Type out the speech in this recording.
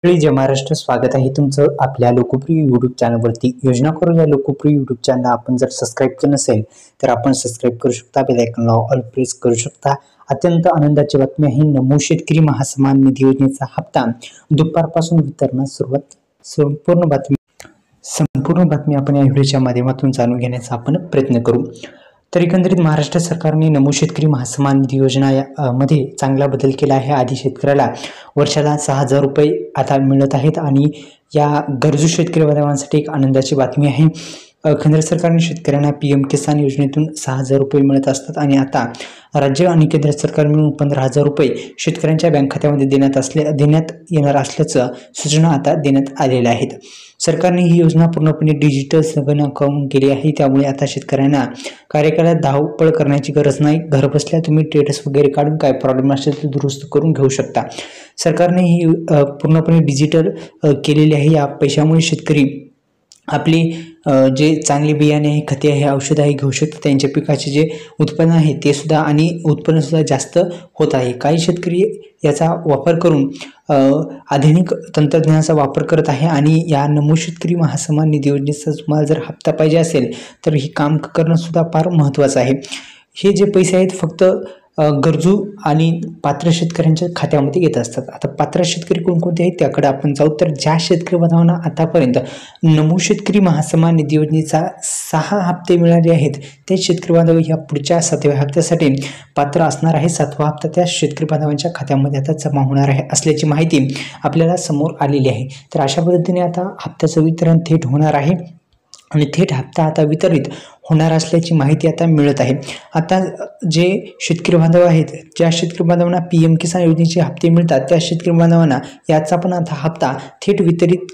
जय महाराष्ट्र, स्वागत आहे तुमचं आपल्या लोकप्रिय यूट्यूब चॅनलवरती। योजना करू या लोकप्रिय यूट्यूब चॅनल आपण जर सबस्क्राईब केलं नसेल तर आपण सबस्क्राईब करू शकता, बेल आयकॉनला ऑल प्रेस करू शकता। अत्यंत आनंदाची बातमी आहे, नमो शेतकरी महासन्मान निधी योजनेचा हप्ता दुपारपासून वितरणास सुरुवात। संपूर्ण बातमी आपण या व्हिडिओच्या माध्यमातून जाणून घेण्याचा आपण प्रयत्न करू। तर एकंदरीत महाराष्ट्र सरकारने नमो शेतकरी महासन्मान निधी योजना मध्ये चांगला बदल केला आहे। आधी शेतकऱ्याला वर्षाला 6,000 रुपये आता मिळत आहेत आणि या गरजू शेतकरी बांधवांसाठी एक आनंदाची बातमी आहे। केंद्र सरकारने शेतकऱ्यांना पीएम किसान योजनेतून 6,000 रुपये मिळत असतात आणि आता राज्य आणि केंद्र सरकार मिळून 15,000 रुपये शेतकऱ्यांच्या बँक खात्यामध्ये देण्यात येणार असल्याचं सूचना आता देण्यात आलेल्या आहेत। सरकारने ही योजना पूर्णपणे डिजिटल संगणकावरून केली आहे, त्यामुळे आता शेतकऱ्यांना कार्यकाळात धावपळ करण्याची गरज नाही। घरबसल्या तुम्ही स्टेटस वगैरे काढून काय प्रॉब्लेम असेल तर दुरुस्त करून घेऊ शकता। सरकारने ही पूर्णपणे डिजिटल केलेली आहे। या पैशामुळे शेतकरी आपली जे चांगले बियाणे आहे, खते आहे, औषध आहे घेऊ शकतात। त्यांच्या पिकाचे जे उत्पन्न आहे ते सुद्धा आणि उत्पन्न सुद्धा जास्त होत आहे। काही शेतकरी याचा वापर करून आधुनिक तंत्रज्ञानाचा वापर करत आहे आणि या नमो शेतकरी महासन्मान निधी योजनेचा तुम्हाला जर हप्ता पाहिजे असेल तर ही काम करणं सुद्धा फार महत्त्वाचं आहे। हे जे पैसे आहेत फक्त गरजू आणि पात्र शेतकऱ्यांच्या खात्यामध्ये येत असतात। आता पात्र शेतकरी कोणकोणते आहेत त्याकडे आपण जाऊ। तर ज्या शेतकरी बांधवांना आतापर्यंत नमो शेतकरी महासन्मान निधी योजनेचा 6 हप्ते मिळाले आहेत ते शेतकरी बांधव या पुढच्या 7व्या हप्त्यासाठी पात्र असणार आहे। 7वा हप्ता त्या शेतकरी बांधवांच्या खात्यामध्ये आता जमा होणार आहे असल्याची माहिती आपल्याला समोर आलेली आहे। तर अशा पद्धतीने आता हप्त्याचं वितरण थेट होणार आहे आणि थेट हप्ता आता वितरित होणार असल्याची माहिती आता मिळत आहे। आता जे शेतकरी बांधव आहेत, ज्या शेतकरी बांधवांना पीएम किसान योजनेचे हप्ते मिळतात त्या शेतकरी बांधवांना याचा पण आता हप्ता थेट वितरित